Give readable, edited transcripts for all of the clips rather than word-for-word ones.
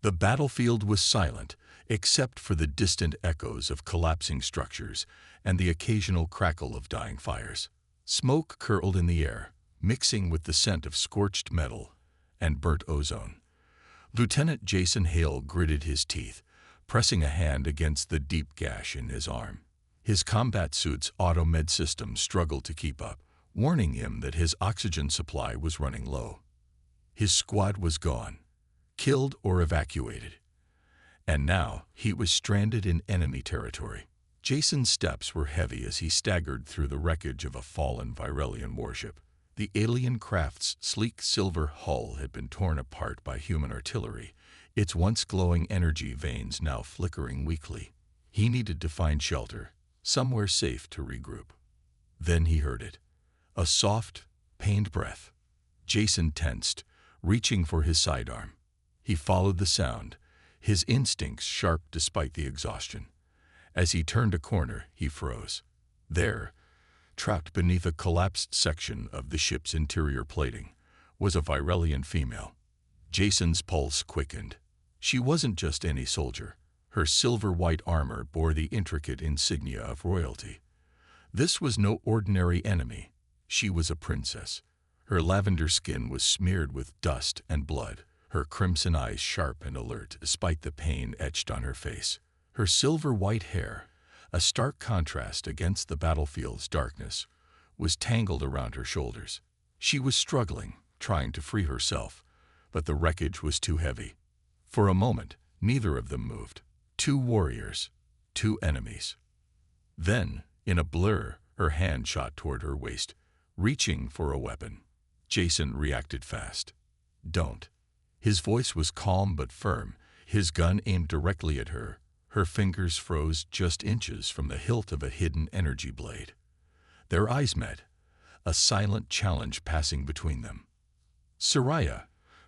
The battlefield was silent, except for the distant echoes of collapsing structures and the occasional crackle of dying fires. Smoke curled in the air, mixing with the scent of scorched metal and burnt ozone. Lieutenant Jason Hale gritted his teeth, pressing a hand against the deep gash in his arm. His combat suit's auto-med system struggled to keep up, warning him that his oxygen supply was running low. His squad was gone, killed or evacuated, and now he was stranded in enemy territory. Jason's steps were heavy as he staggered through the wreckage of a fallen Virelian warship. The alien craft's sleek silver hull had been torn apart by human artillery, its once glowing energy veins now flickering weakly. He needed to find shelter, somewhere safe to regroup. Then he heard it. A soft, pained breath. Jason tensed, reaching for his sidearm. He followed the sound, his instincts sharp despite the exhaustion. As he turned a corner, he froze. There, trapped beneath a collapsed section of the ship's interior plating, was a Virelian female. Jason's pulse quickened. She wasn't just any soldier. Her silver-white armor bore the intricate insignia of royalty. This was no ordinary enemy. She was a princess. Her lavender skin was smeared with dust and blood, her crimson eyes sharp and alert despite the pain etched on her face. Her silver-white hair, a stark contrast against the battlefield's darkness, was tangled around her shoulders. She was struggling, trying to free herself, but the wreckage was too heavy. For a moment, neither of them moved. Two warriors, two enemies. Then, in a blur, her hand shot toward her waist, reaching for a weapon. Jason reacted fast. "Don't." His voice was calm but firm, his gun aimed directly at her. Her fingers froze just inches from the hilt of a hidden energy blade. Their eyes met, a silent challenge passing between them. Soraya,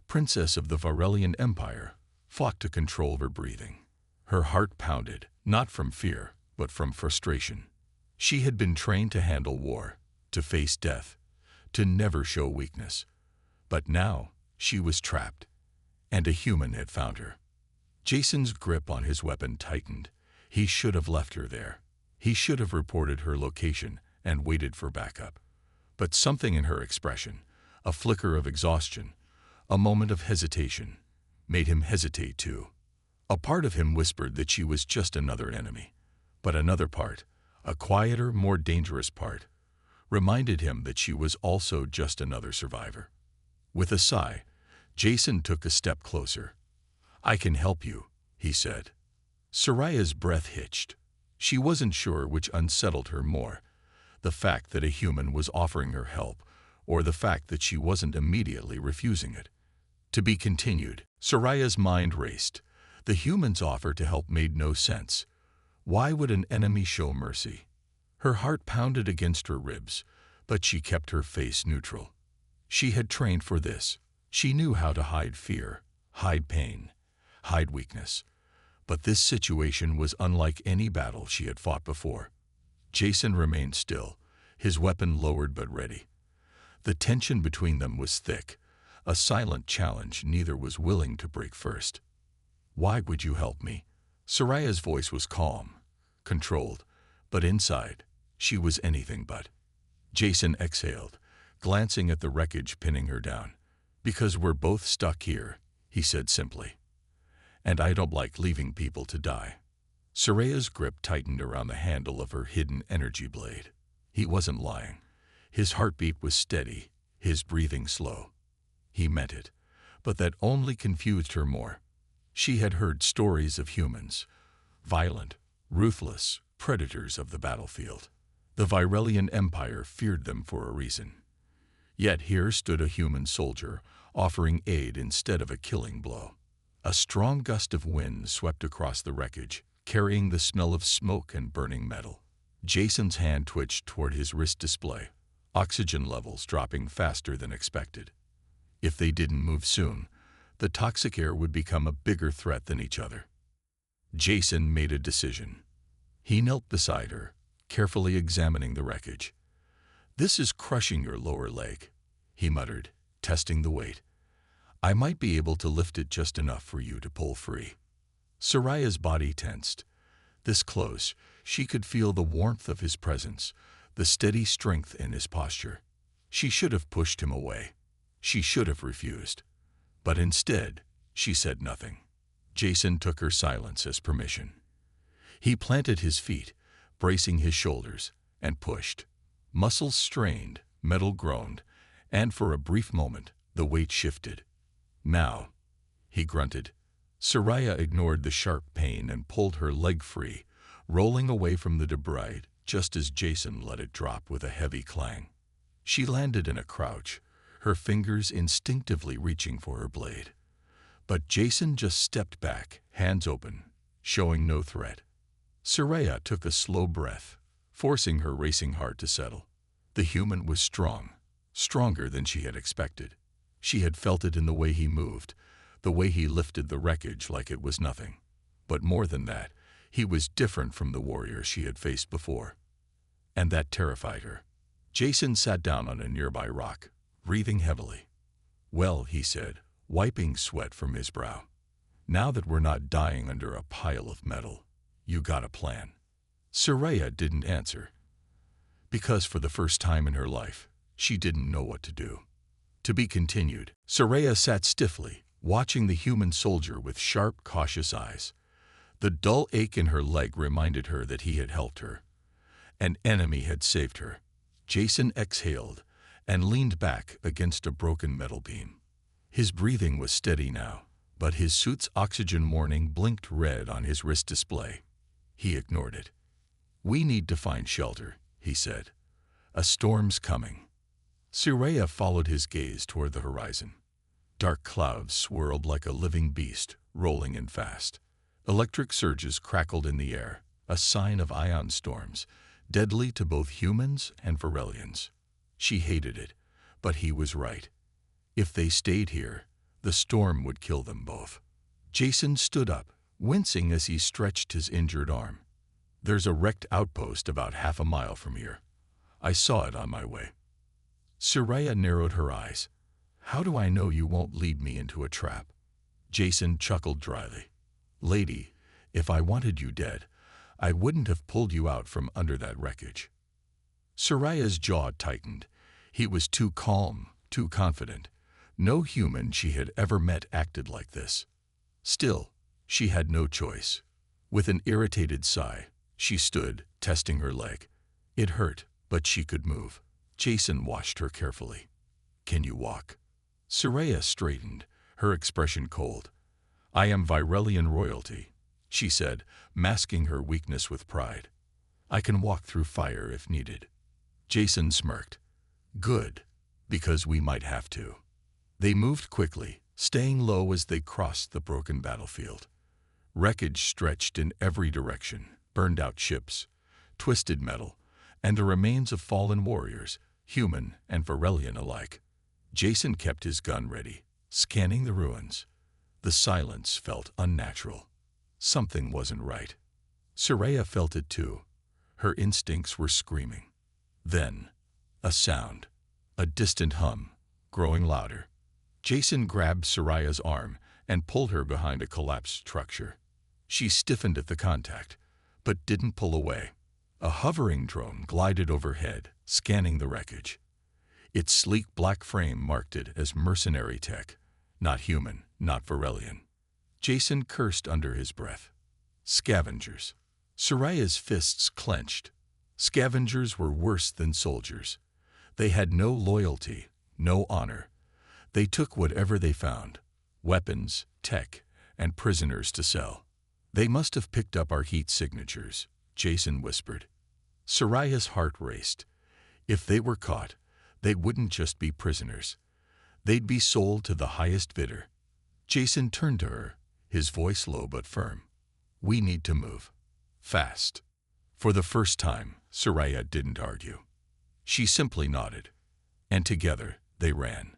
princess of the Virelian Empire, fought to control her breathing. Her heart pounded, not from fear, but from frustration. She had been trained to handle war, to face death, to never show weakness. But now she was trapped, and a human had found her. Jason's grip on his weapon tightened. He should have left her there. He should have reported her location and waited for backup. But something in her expression, a flicker of exhaustion, a moment of hesitation, made him hesitate too. A part of him whispered that she was just another enemy, but another part, a quieter, more dangerous part, reminded him that she was also just another survivor. With a sigh, Jason took a step closer. "I can help you," he said. Soraya's breath hitched. She wasn't sure which unsettled her more, the fact that a human was offering her help, or the fact that she wasn't immediately refusing it. To be continued. Soraya's mind raced. The human's offer to help made no sense. Why would an enemy show mercy? Her heart pounded against her ribs, but she kept her face neutral. She had trained for this. She knew how to hide fear, hide pain, hide weakness. But this situation was unlike any battle she had fought before. Jason remained still, his weapon lowered but ready. The tension between them was thick, a silent challenge neither was willing to break first. "Why would you help me?" Soraya's voice was calm, controlled, but inside, she was anything but. Jason exhaled, glancing at the wreckage pinning her down. "Because we're both stuck here," he said simply. "And I don't like leaving people to die." Soraya's grip tightened around the handle of her hidden energy blade. He wasn't lying. His heartbeat was steady, his breathing slow. He meant it, but that only confused her more. She had heard stories of humans, violent, ruthless, predators of the battlefield. The Virelian Empire feared them for a reason. Yet here stood a human soldier, offering aid instead of a killing blow. A strong gust of wind swept across the wreckage, carrying the smell of smoke and burning metal. Jason's hand twitched toward his wrist display, oxygen levels dropping faster than expected. If they didn't move soon, the toxic air would become a bigger threat than each other. Jason made a decision. He knelt beside her, carefully examining the wreckage. "This is crushing your lower leg," he muttered, testing the weight. I might be able to lift it just enough for you to pull free. Soraya's body tensed. This close, she could feel the warmth of his presence, the steady strength in his posture. She should have pushed him away. She should have refused. But instead, she said nothing. Jason took her silence as permission. He planted his feet, bracing his shoulders, and pushed. Muscles strained, metal groaned, and for a brief moment, the weight shifted. Now, he grunted. Soraya ignored the sharp pain and pulled her leg free, rolling away from the debris just as Jason let it drop with a heavy clang. She landed in a crouch, her fingers instinctively reaching for her blade. But Jason just stepped back, hands open, showing no threat. Soraya took a slow breath, forcing her racing heart to settle. The human was strong, stronger than she had expected. She had felt it in the way he moved, the way he lifted the wreckage like it was nothing. But more than that, he was different from the warrior she had faced before. And that terrified her. Jason sat down on a nearby rock, breathing heavily. "Well," he said, wiping sweat from his brow. "Now that we're not dying under a pile of metal, you got a plan?" Soraya didn't answer, because for the first time in her life, she didn't know what to do. To be continued. Soraya sat stiffly, watching the human soldier with sharp, cautious eyes. The dull ache in her leg reminded her that he had helped her. An enemy had saved her. Jason exhaled and leaned back against a broken metal beam. His breathing was steady now, but his suit's oxygen warning blinked red on his wrist display. He ignored it. "We need to find shelter," he said. "A storm's coming." Soraya followed his gaze toward the horizon. Dark clouds swirled like a living beast, rolling in fast. Electric surges crackled in the air, a sign of ion storms, deadly to both humans and Varelians. She hated it, but he was right. If they stayed here, the storm would kill them both. Jason stood up, wincing as he stretched his injured arm. "There's a wrecked outpost about half a mile from here. I saw it on my way." Soraya narrowed her eyes. "How do I know you won't lead me into a trap?" Jason chuckled dryly. "Lady, if I wanted you dead, I wouldn't have pulled you out from under that wreckage." Soraya's jaw tightened. He was too calm, too confident. No human she had ever met acted like this. Still, she had no choice. With an irritated sigh, she stood, testing her leg. It hurt, but she could move. Jason watched her carefully. "Can you walk?" Soraya straightened, her expression cold. "I am Virelian royalty," she said, masking her weakness with pride. "I can walk through fire if needed." Jason smirked. "Good, because we might have to." They moved quickly, staying low as they crossed the broken battlefield. Wreckage stretched in every direction, burned-out ships, twisted metal, and the remains of fallen warriors, human and Varelian alike. Jason kept his gun ready, scanning the ruins. The silence felt unnatural. Something wasn't right. Soraya felt it too. Her instincts were screaming. Then, a sound, a distant hum, growing louder. Jason grabbed Soraya's arm and pulled her behind a collapsed structure. She stiffened at the contact, but didn't pull away. A hovering drone glided overhead, scanning the wreckage. Its sleek black frame marked it as mercenary tech, not human, not Varelian. Jason cursed under his breath. Scavengers. Soraya's fists clenched. Scavengers were worse than soldiers. They had no loyalty, no honor. They took whatever they found, weapons, tech, and prisoners to sell. "They must have picked up our heat signatures," Jason whispered. Soraya's heart raced. If they were caught, they wouldn't just be prisoners. They'd be sold to the highest bidder. Jason turned to her, his voice low but firm. "We need to move. Fast." For the first time, Soraya didn't argue. She simply nodded. And together, they ran.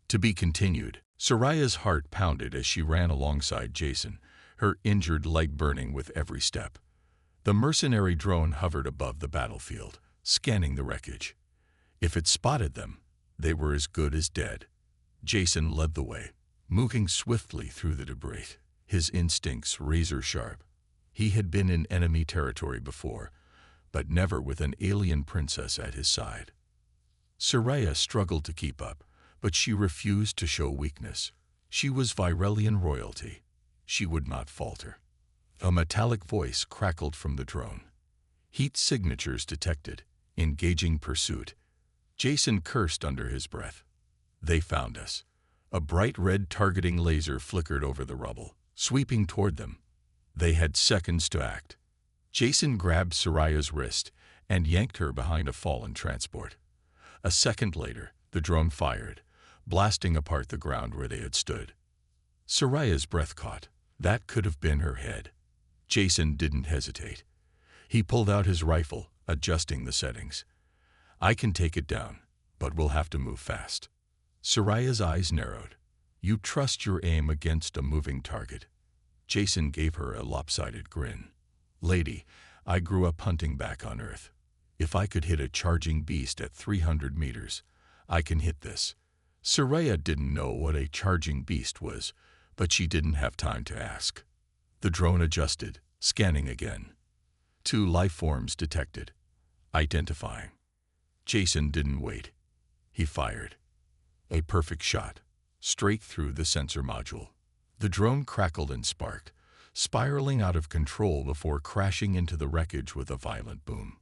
To be continued. Soraya's heart pounded as she ran alongside Jason, her injured leg burning with every step. The mercenary drone hovered above the battlefield, scanning the wreckage. If it spotted them, they were as good as dead. Jason led the way, moving swiftly through the debris, his instincts razor-sharp. He had been in enemy territory before, but never with an alien princess at his side. Soraya struggled to keep up, but she refused to show weakness. She was Virelian royalty. She would not falter. A metallic voice crackled from the drone. Heat signatures detected, engaging pursuit. Jason cursed under his breath. They found us. A bright red targeting laser flickered over the rubble, sweeping toward them. They had seconds to act. Jason grabbed Soraya's wrist and yanked her behind a fallen transport. A second later, the drone fired, blasting apart the ground where they had stood. Soraya's breath caught. That could have been her head. Jason didn't hesitate. He pulled out his rifle, adjusting the settings. I can take it down, but we'll have to move fast. Soraya's eyes narrowed. You trust your aim against a moving target. Jason gave her a lopsided grin. Lady, I grew up hunting back on Earth. If I could hit a charging beast at 300 meters, I can hit this. Soraya didn't know what a charging beast was, but she didn't have time to ask. The drone adjusted, scanning again. 2 life forms detected. Identifying. Jason didn't wait. He fired. A perfect shot, straight through the sensor module. The drone crackled and sparked, spiraling out of control before crashing into the wreckage with a violent boom.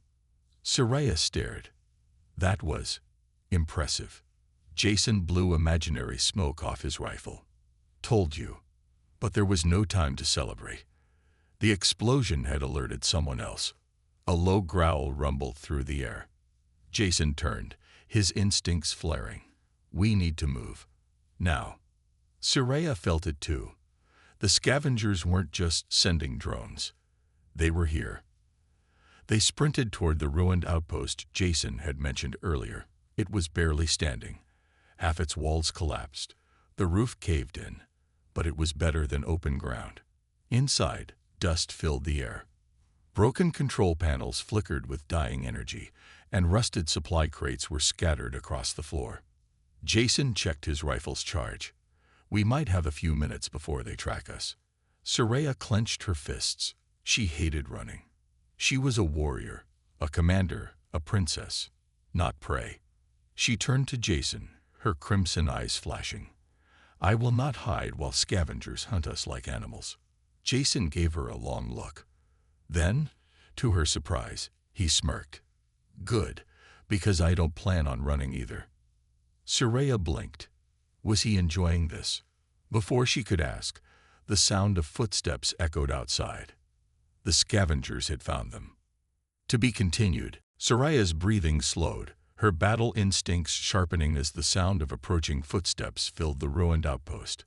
Soraya stared. That was impressive. Jason blew imaginary smoke off his rifle. Told you. But there was no time to celebrate. The explosion had alerted someone else. A low growl rumbled through the air. Jason turned, his instincts flaring. We need to move. Now. Soraya felt it too. The scavengers weren't just sending drones. They were here. They sprinted toward the ruined outpost Jason had mentioned earlier. It was barely standing. Half its walls collapsed. The roof caved in, but it was better than open ground. Inside, dust filled the air. Broken control panels flickered with dying energy, and rusted supply crates were scattered across the floor. Jason checked his rifle's charge. We might have a few minutes before they track us. Soraya clenched her fists. She hated running. She was a warrior, a commander, a princess, not prey. She turned to Jason, her crimson eyes flashing. I will not hide while scavengers hunt us like animals. Jason gave her a long look. Then, to her surprise, he smirked. Good, because I don't plan on running either. Soraya blinked. Was he enjoying this? Before she could ask, the sound of footsteps echoed outside. The scavengers had found them. To be continued. Soraya's breathing slowed, her battle instincts sharpening as the sound of approaching footsteps filled the ruined outpost.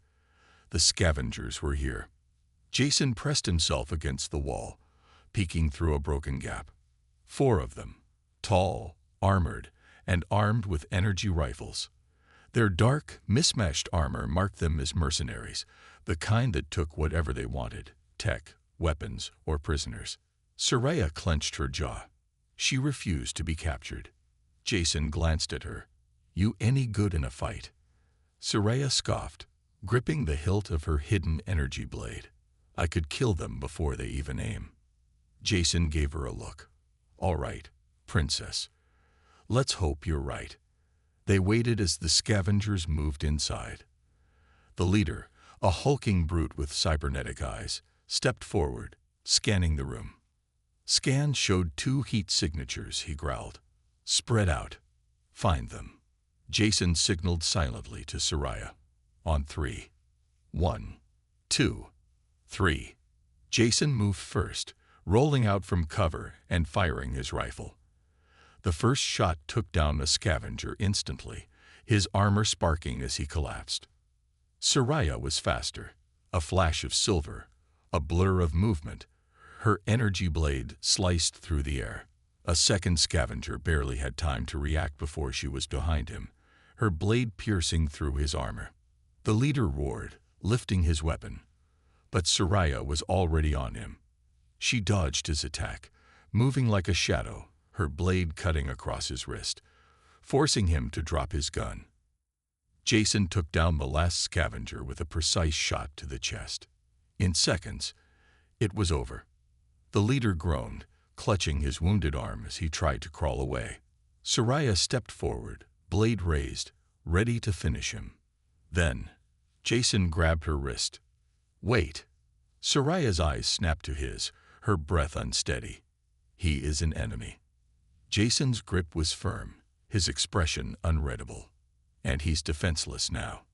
The scavengers were here. Jason pressed himself against the wall, peeking through a broken gap. 4 of them, tall, armored, and armed with energy rifles. Their dark, mismatched armor marked them as mercenaries, the kind that took whatever they wanted, tech, weapons, or prisoners. Soraya clenched her jaw. She refused to be captured. Jason glanced at her. You any good in a fight? Soraya scoffed, gripping the hilt of her hidden energy blade. I could kill them before they even aim. Jason gave her a look. All right, princess. Let's hope you're right. They waited as the scavengers moved inside. The leader, a hulking brute with cybernetic eyes, stepped forward, scanning the room. Scan showed 2 heat signatures, he growled. Spread out. Find them. Jason signaled silently to Soraya. On 3. 1, 2, 3. Jason moved first, rolling out from cover and firing his rifle. The first shot took down a scavenger instantly, his armor sparking as he collapsed. Soraya was faster, a flash of silver, a blur of movement. Her energy blade sliced through the air. A second scavenger barely had time to react before she was behind him, her blade piercing through his armor. The leader roared, lifting his weapon. But Soraya was already on him. She dodged his attack, moving like a shadow, her blade cutting across his wrist, forcing him to drop his gun. Jason took down the last scavenger with a precise shot to the chest. In seconds, it was over. The leader groaned, clutching his wounded arm as he tried to crawl away. Soraya stepped forward, blade raised, ready to finish him. Then, Jason grabbed her wrist. "Wait." Soraya's eyes snapped to his, her breath unsteady. "He is an enemy." Jason's grip was firm, his expression unreadable. "And he's defenseless now."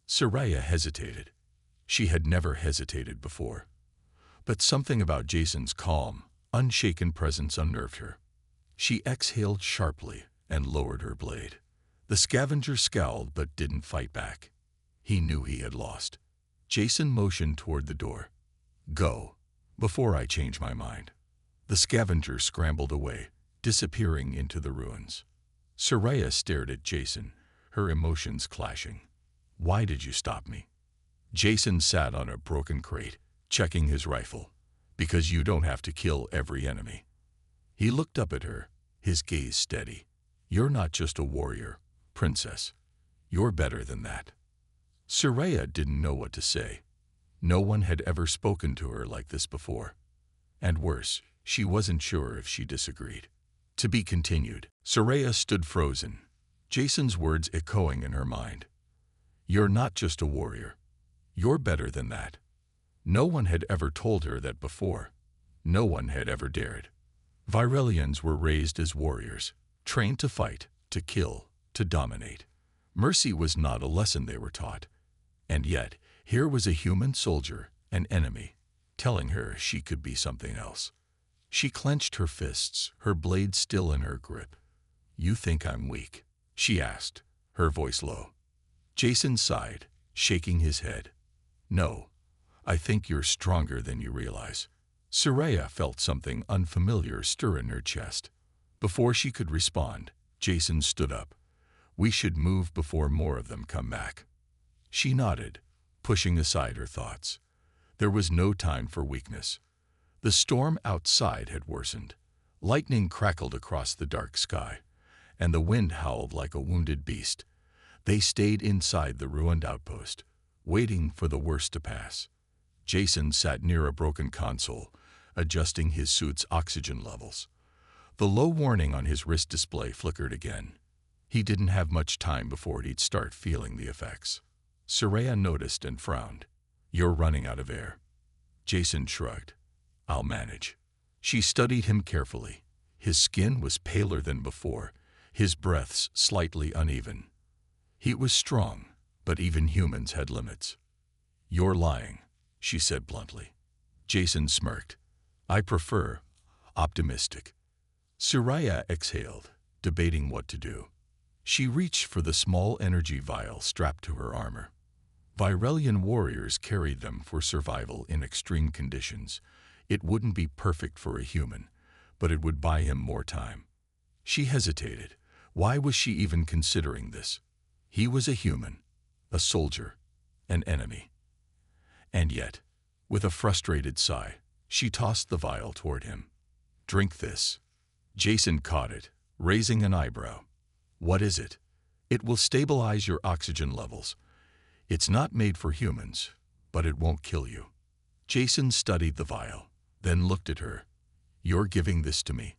Soraya hesitated. She had never hesitated before. But something about Jason's calm, unshaken presence unnerved her. She exhaled sharply and lowered her blade. The scavenger scowled but didn't fight back. He knew he had lost. Jason motioned toward the door. "Go, before I change my mind." The scavenger scrambled away, disappearing into the ruins. Soraya stared at Jason, her emotions clashing. "Why did you stop me?" Jason sat on a broken crate, checking his rifle. "Because you don't have to kill every enemy." He looked up at her, his gaze steady. "You're not just a warrior, princess. You're better than that." Soraya didn't know what to say. No one had ever spoken to her like this before. And worse, she wasn't sure if she disagreed. To be continued. Soraya stood frozen, Jason's words echoing in her mind. "You're not just a warrior. You're better than that." No one had ever told her that before. No one had ever dared. Virelians were raised as warriors, trained to fight, to kill, to dominate. Mercy was not a lesson they were taught. And yet, here was a human soldier, an enemy, telling her she could be something else. She clenched her fists, her blade still in her grip. "You think I'm weak?" she asked, her voice low. Jason sighed, shaking his head. "No, I think you're stronger than you realize." Soraya felt something unfamiliar stir in her chest. Before she could respond, Jason stood up. "We should move before more of them come back." She nodded, pushing aside her thoughts. There was no time for weakness. The storm outside had worsened. Lightning crackled across the dark sky, and the wind howled like a wounded beast. They stayed inside the ruined outpost, waiting for the worst to pass. Jason sat near a broken console, adjusting his suit's oxygen levels. The low warning on his wrist display flickered again. He didn't have much time before he'd start feeling the effects. Soraya noticed and frowned. "You're running out of air." Jason shrugged. "I'll manage." She studied him carefully. His skin was paler than before, his breaths slightly uneven. He was strong, but even humans had limits. "You're lying," she said bluntly. Jason smirked. "I prefer optimistic." Soraya exhaled, debating what to do. She reached for the small energy vial strapped to her armor. Virelian warriors carried them for survival in extreme conditions. It wouldn't be perfect for a human, but it would buy him more time. She hesitated. Why was she even considering this? He was a human, a soldier, an enemy. And yet, with a frustrated sigh, she tossed the vial toward him. "Drink this." Jason caught it, raising an eyebrow. "What is it?" "It will stabilize your oxygen levels. It's not made for humans, but it won't kill you." Jason studied the vial, then looked at her. "You're giving this to me,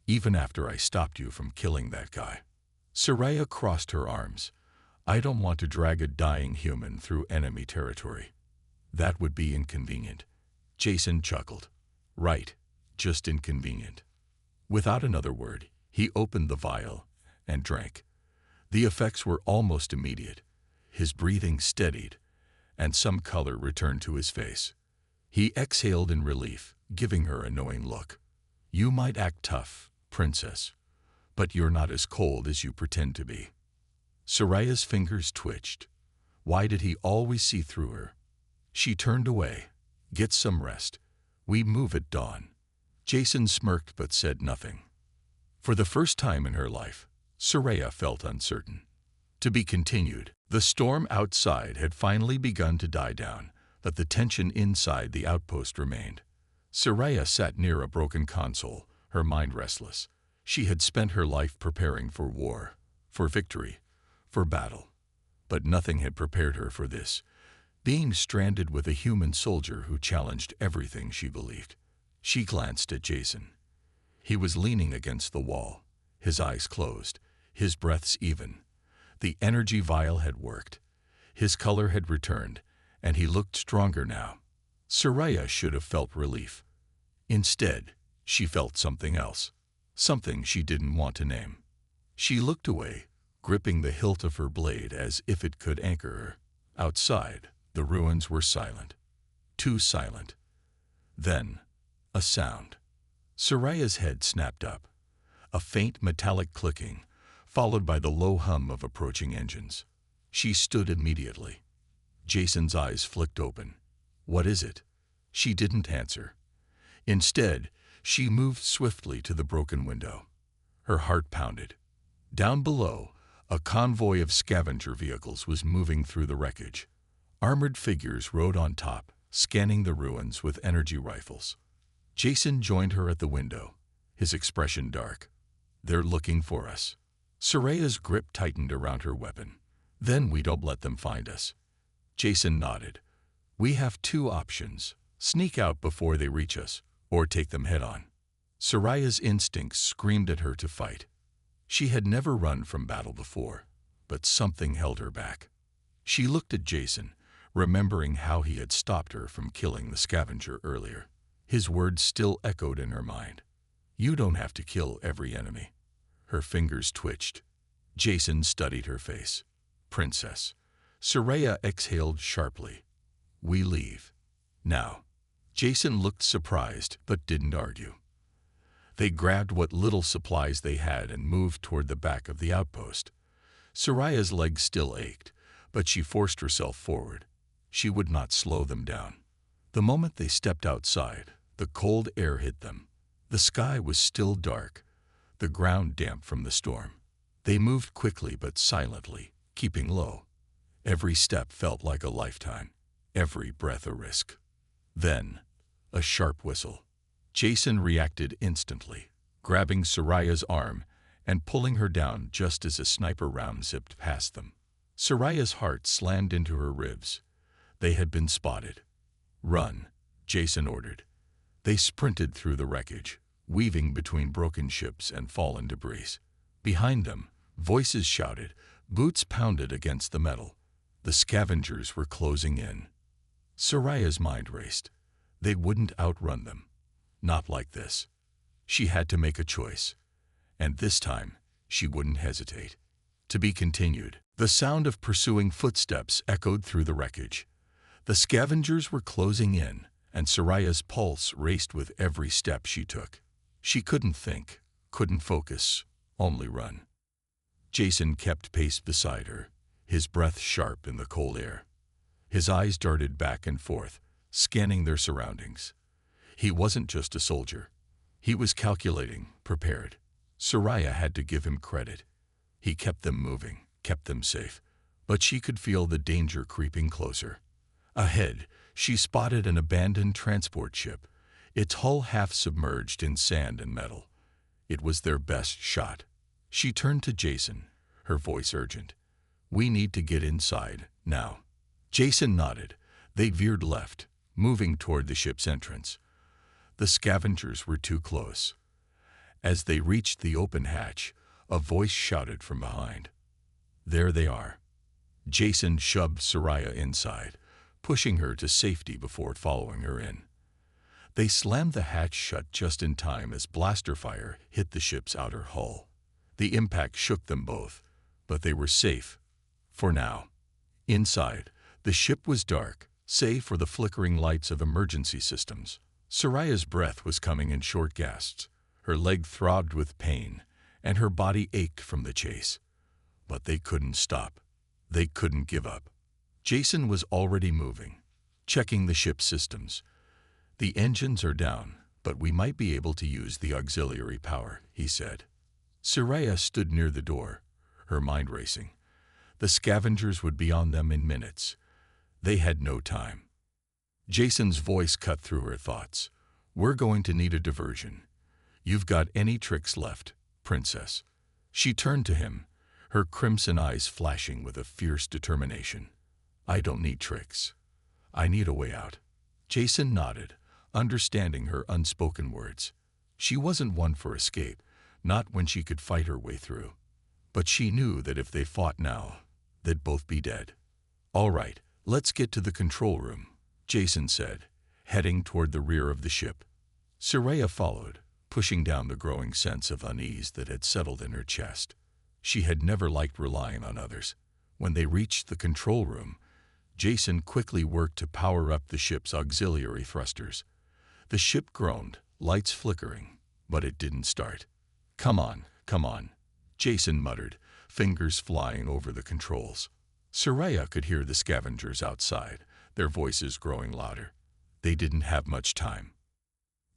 even after I stopped you from killing that guy." Soraya crossed her arms. "I don't want to drag a dying human through enemy territory. That would be inconvenient." Jason chuckled. "Right, just inconvenient." Without another word, he opened the vial and drank. The effects were almost immediate. His breathing steadied, and some color returned to his face. He exhaled in relief, giving her a knowing look. "You might act tough, princess, but you're not as cold as you pretend to be." Soraya's fingers twitched. Why did he always see through her? She turned away. "Get some rest. We move at dawn." Jason smirked but said nothing. For the first time in her life, Soraya felt uncertain. To be continued. The storm outside had finally begun to die down, but the tension inside the outpost remained. Soraya sat near a broken console, her mind restless. She had spent her life preparing for war, for victory, for battle. But nothing had prepared her for this, being stranded with a human soldier who challenged everything she believed. She glanced at Jason. He was leaning against the wall, his eyes closed, his breaths even. The energy vial had worked. His color had returned, and he looked stronger now. Soraya should have felt relief. Instead, she felt something else, something she didn't want to name. She looked away, gripping the hilt of her blade as if it could anchor her. Outside, the ruins were silent. Too silent. Then, a sound. Soraya's head snapped up. A faint metallic clicking, followed by the low hum of approaching engines. She stood immediately. Jason's eyes flicked open. "What is it?" She didn't answer. Instead, she moved swiftly to the broken window. Her heart pounded. Down below, a convoy of scavenger vehicles was moving through the wreckage. Armored figures rode on top, scanning the ruins with energy rifles. Jason joined her at the window, his expression dark. "They're looking for us." Soraya's grip tightened around her weapon. "Then we don't let them find us." Jason nodded. "We have two options: sneak out before they reach us, or take them head-on." Soraya's instincts screamed at her to fight. She had never run from battle before, but something held her back. She looked at Jason, remembering how he had stopped her from killing the scavenger earlier. His words still echoed in her mind. "You don't have to kill every enemy." Her fingers twitched. Jason studied her face. "Princess." Soraya exhaled sharply. "We leave. Now." Jason looked surprised, but didn't argue. They grabbed what little supplies they had and moved toward the back of the outpost. Soraya's legs still ached, but she forced herself forward. She would not slow them down. The moment they stepped outside, the cold air hit them. The sky was still dark, the ground damp from the storm. They moved quickly but silently, keeping low. Every step felt like a lifetime, every breath a risk. Then, a sharp whistle. Jason reacted instantly, grabbing Soraya's arm and pulling her down just as a sniper round zipped past them. Soraya's heart slammed into her ribs. They had been spotted. "Run," Jason ordered. They sprinted through the wreckage, weaving between broken ships and fallen debris. Behind them, voices shouted, boots pounded against the metal. The scavengers were closing in. Soraya's mind raced. They wouldn't outrun them. Not like this. She had to make a choice. And this time, she wouldn't hesitate. To be continued. The sound of pursuing footsteps echoed through the wreckage. The scavengers were closing in, and Soraya's pulse raced with every step she took. She couldn't think, couldn't focus, only run. Jason kept pace beside her, his breath sharp in the cold air. His eyes darted back and forth, scanning their surroundings. He wasn't just a soldier. He was calculating, prepared. Soraya had to give him credit. He kept them moving, kept them safe. But she could feel the danger creeping closer. Ahead, she spotted an abandoned transport ship, its hull half submerged in sand and metal. It was their best shot. She turned to Jason, her voice urgent. "We need to get inside, now." Jason nodded. They veered left, moving toward the ship's entrance. The scavengers were too close. As they reached the open hatch, a voice shouted from behind. "There they are." Jason shoved Soraya inside, pushing her to safety before following her in. They slammed the hatch shut just in time as blaster fire hit the ship's outer hull. The impact shook them both, but they were safe, for now. Inside, the ship was dark, save for the flickering lights of emergency systems. Soraya's breath was coming in short gasps. Her leg throbbed with pain, and her body ached from the chase. But they couldn't stop. They couldn't give up. Jason was already moving, checking the ship's systems. "The engines are down, but we might be able to use the auxiliary power," he said. Soraya stood near the door, her mind racing. The scavengers would be on them in minutes. They had no time. Jason's voice cut through her thoughts. "We're going to need a diversion. You've got any tricks left, Princess?" She turned to him, her crimson eyes flashing with a fierce determination. "I don't need tricks. I need a way out." Jason nodded, understanding her unspoken words. She wasn't one for escape, not when she could fight her way through. But she knew that if they fought now, they'd both be dead. "All right, let's get to the control room," Jason said, heading toward the rear of the ship. Soraya followed, pushing down the growing sense of unease that had settled in her chest. She had never liked relying on others. When they reached the control room, Jason quickly worked to power up the ship's auxiliary thrusters. The ship groaned, lights flickering, but it didn't start. Come on," Jason muttered, fingers flying over the controls. Soraya could hear the scavengers outside, their voices growing louder. They didn't have much time.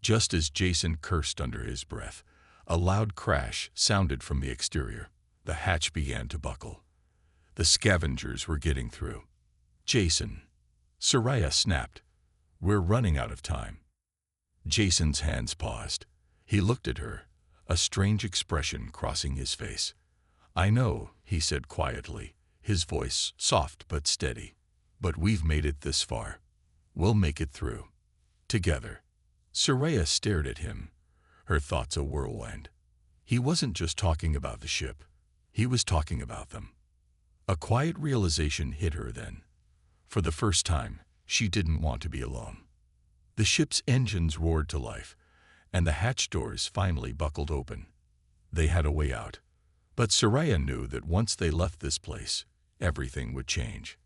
Just as Jason cursed under his breath, a loud crash sounded from the exterior. The hatch began to buckle. The scavengers were getting through. "Jason," Soraya snapped, "we're running out of time." Jason's hands paused. He looked at her, a strange expression crossing his face. "I know," he said quietly, his voice soft but steady. "But we've made it this far. We'll make it through. Together." Soraya stared at him, her thoughts a whirlwind. He wasn't just talking about the ship. He was talking about them. A quiet realization hit her then. For the first time, she didn't want to be alone. The ship's engines roared to life, and the hatch doors finally buckled open. They had a way out. But Soraya knew that once they left this place, everything would change.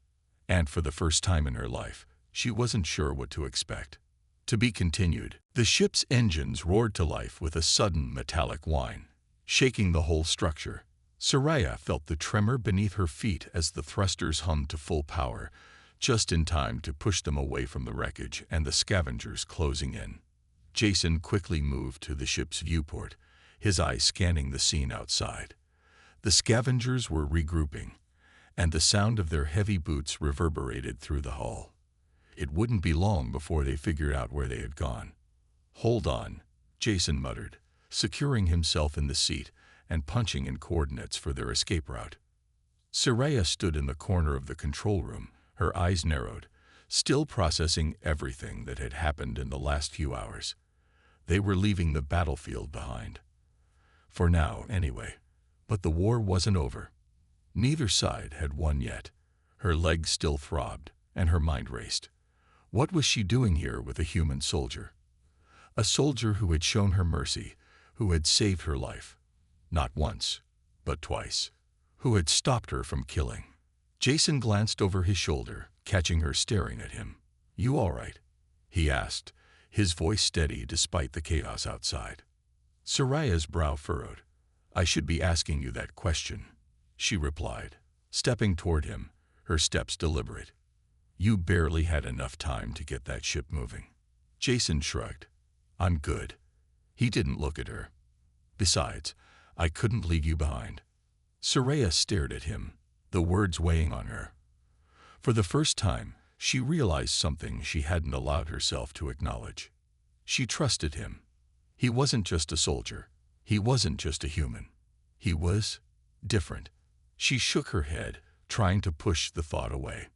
And for the first time in her life, she wasn't sure what to expect. To be continued. The ship's engines roared to life with a sudden metallic whine, shaking the whole structure. Soraya felt the tremor beneath her feet as the thrusters hummed to full power, just in time to push them away from the wreckage and the scavengers closing in. Jason quickly moved to the ship's viewport, his eyes scanning the scene outside. The scavengers were regrouping, and the sound of their heavy boots reverberated through the hull. It wouldn't be long before they figured out where they had gone. "Hold on," Jason muttered, securing himself in the seat and punching in coordinates for their escape route. Soraya stood in the corner of the control room, her eyes narrowed, still processing everything that had happened in the last few hours. They were leaving the battlefield behind. For now, anyway. But the war wasn't over. Neither side had won yet. Her legs still throbbed, and her mind raced. What was she doing here with a human soldier? A soldier who had shown her mercy, who had saved her life. Not once, but twice. Who had stopped her from killing. Jason glanced over his shoulder, catching her staring at him. "You all right?" he asked, his voice steady despite the chaos outside. Soraya's brow furrowed. "I should be asking you that question," she replied, stepping toward him, her steps deliberate. "You barely had enough time to get that ship moving." Jason shrugged. "I'm good." He didn't look at her. "Besides, I couldn't leave you behind." Soraya stared at him, the words weighing on her. For the first time, she realized something she hadn't allowed herself to acknowledge. She trusted him. He wasn't just a soldier. He wasn't just a human. He was different. She shook her head, trying to push the thought away.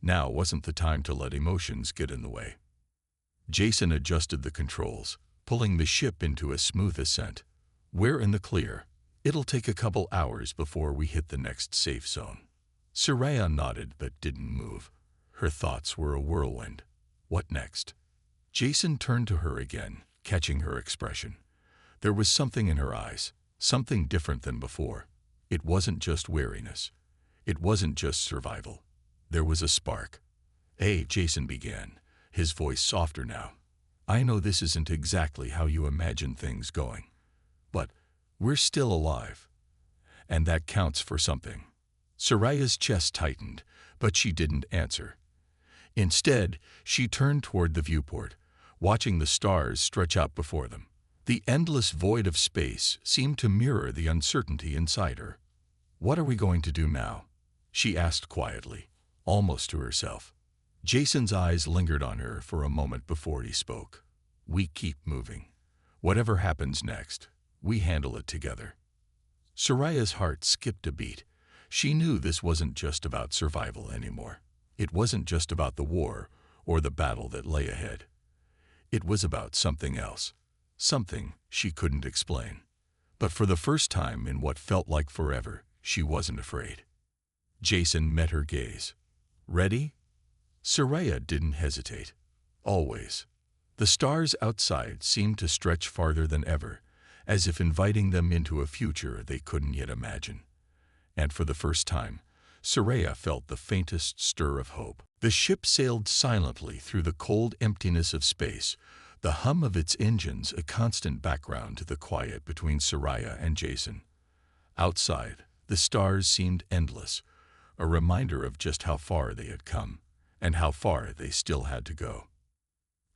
Now wasn't the time to let emotions get in the way. Jason adjusted the controls, pulling the ship into a smooth ascent. "We're in the clear. It'll take a couple hours before we hit the next safe zone." Soraya nodded but didn't move. Her thoughts were a whirlwind. What next? Jason turned to her again, catching her expression. There was something in her eyes, something different than before. It wasn't just weariness. It wasn't just survival. There was a spark. "Hey," Jason began, his voice softer now. "I know this isn't exactly how you imagine things going. But we're still alive. And that counts for something." Soraya's chest tightened, but she didn't answer. Instead, she turned toward the viewport, watching the stars stretch out before them. The endless void of space seemed to mirror the uncertainty inside her. "What are we going to do now?" she asked quietly, almost to herself. Jason's eyes lingered on her for a moment before he spoke. "We keep moving. Whatever happens next, we handle it together." Soraya's heart skipped a beat, She knew this wasn't just about survival anymore. It wasn't just about the war or the battle that lay ahead. It was about something else, something she couldn't explain. But for the first time in what felt like forever, she wasn't afraid. Jason met her gaze. Ready? Soraya didn't hesitate. Always. The stars outside seemed to stretch farther than ever, as if inviting them into a future they couldn't yet imagine. And for the first time, Soraya felt the faintest stir of hope. The ship sailed silently through the cold emptiness of space, the hum of its engines a constant background to the quiet between Soraya and Jason. Outside, the stars seemed endless, a reminder of just how far they had come, and how far they still had to go.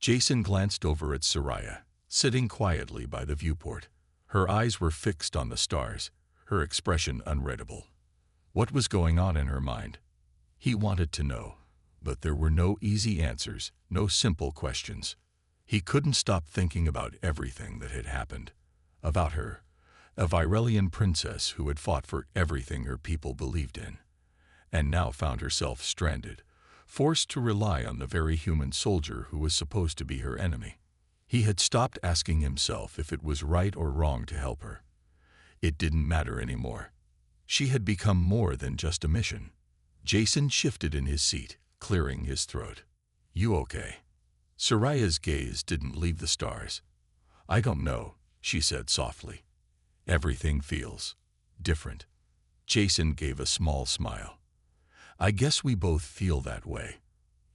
Jason glanced over at Soraya, sitting quietly by the viewport. Her eyes were fixed on the stars, her expression unreadable. What was going on in her mind? He wanted to know, but there were no easy answers, no simple questions. He couldn't stop thinking about everything that had happened. About her, a Virelian princess who had fought for everything her people believed in, and now found herself stranded, forced to rely on the very human soldier who was supposed to be her enemy. He had stopped asking himself if it was right or wrong to help her. It didn't matter anymore. She had become more than just a mission. Jason shifted in his seat, clearing his throat. You okay? Soraya's gaze didn't leave the stars. I don't know, she said softly. Everything feels different. Jason gave a small smile. I guess we both feel that way.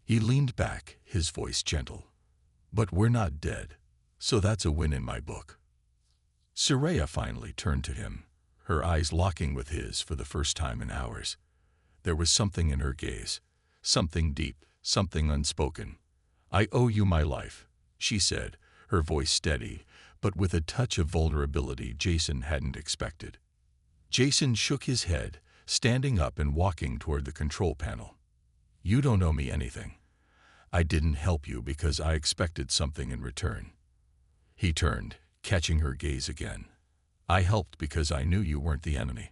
He leaned back, his voice gentle. But we're not dead, so that's a win in my book. Soraya finally turned to him, her eyes locking with his for the first time in hours. There was something in her gaze, something deep, something unspoken. I owe you my life, she said, her voice steady, but with a touch of vulnerability Jason hadn't expected. Jason shook his head, standing up and walking toward the control panel. You don't owe me anything. I didn't help you because I expected something in return. He turned, catching her gaze again. I helped because I knew you weren't the enemy.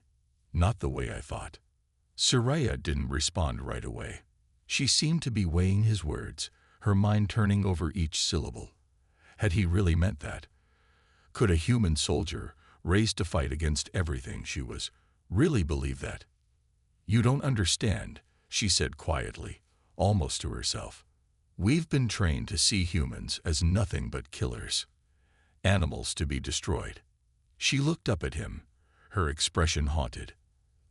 Not the way I thought. Soraya didn't respond right away. She seemed to be weighing his words, her mind turning over each syllable. Had he really meant that? Could a human soldier, raised to fight against everything she was, really believe that? You don't understand, she said quietly, almost to herself. We've been trained to see humans as nothing but killers. Animals to be destroyed. She looked up at him, her expression haunted.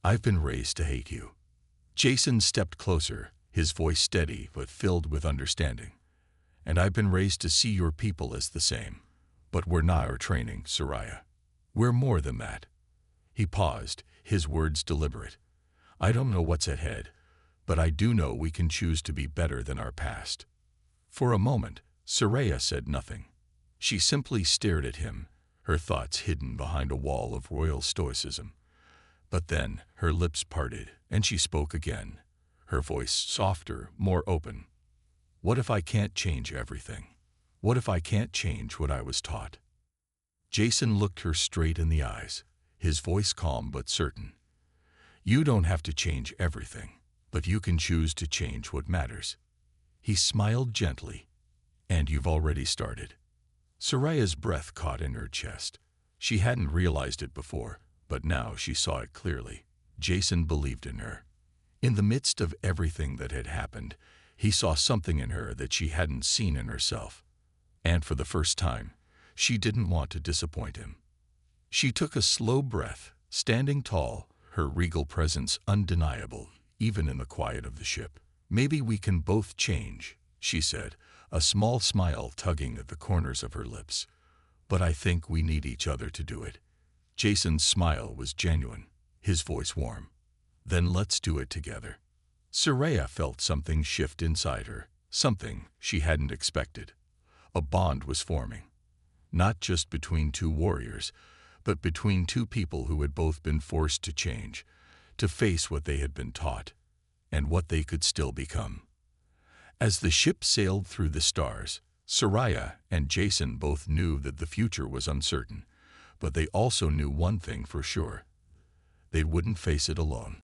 I've been raised to hate you. Jason stepped closer, his voice steady but filled with understanding. And I've been raised to see your people as the same. But we're not our training, Soraya. We're more than that. He paused, his words deliberate. I don't know what's ahead, but I do know we can choose to be better than our past. For a moment, Soraya said nothing. She simply stared at him, her thoughts hidden behind a wall of royal stoicism. But then her lips parted, and she spoke again, her voice softer, more open. What if I can't change everything? What if I can't change what I was taught? Jason looked her straight in the eyes, his voice calm but certain. You don't have to change everything, but you can choose to change what matters. He smiled gently. And you've already started. Soraya's breath caught in her chest. She hadn't realized it before, but now she saw it clearly. Jason believed in her. In the midst of everything that had happened, he saw something in her that she hadn't seen in herself. And for the first time, she didn't want to disappoint him. She took a slow breath, standing tall, her regal presence undeniable, even in the quiet of the ship. Maybe we can both change, she said, a small smile tugging at the corners of her lips. But I think we need each other to do it. Jason's smile was genuine, his voice warm. Then let's do it together. Soraya felt something shift inside her, something she hadn't expected. A bond was forming. Not just between two warriors, but between two people who had both been forced to change, to face what they had been taught, and what they could still become. As the ship sailed through the stars, Soraya and Jason both knew that the future was uncertain, but they also knew one thing for sure. They wouldn't face it alone.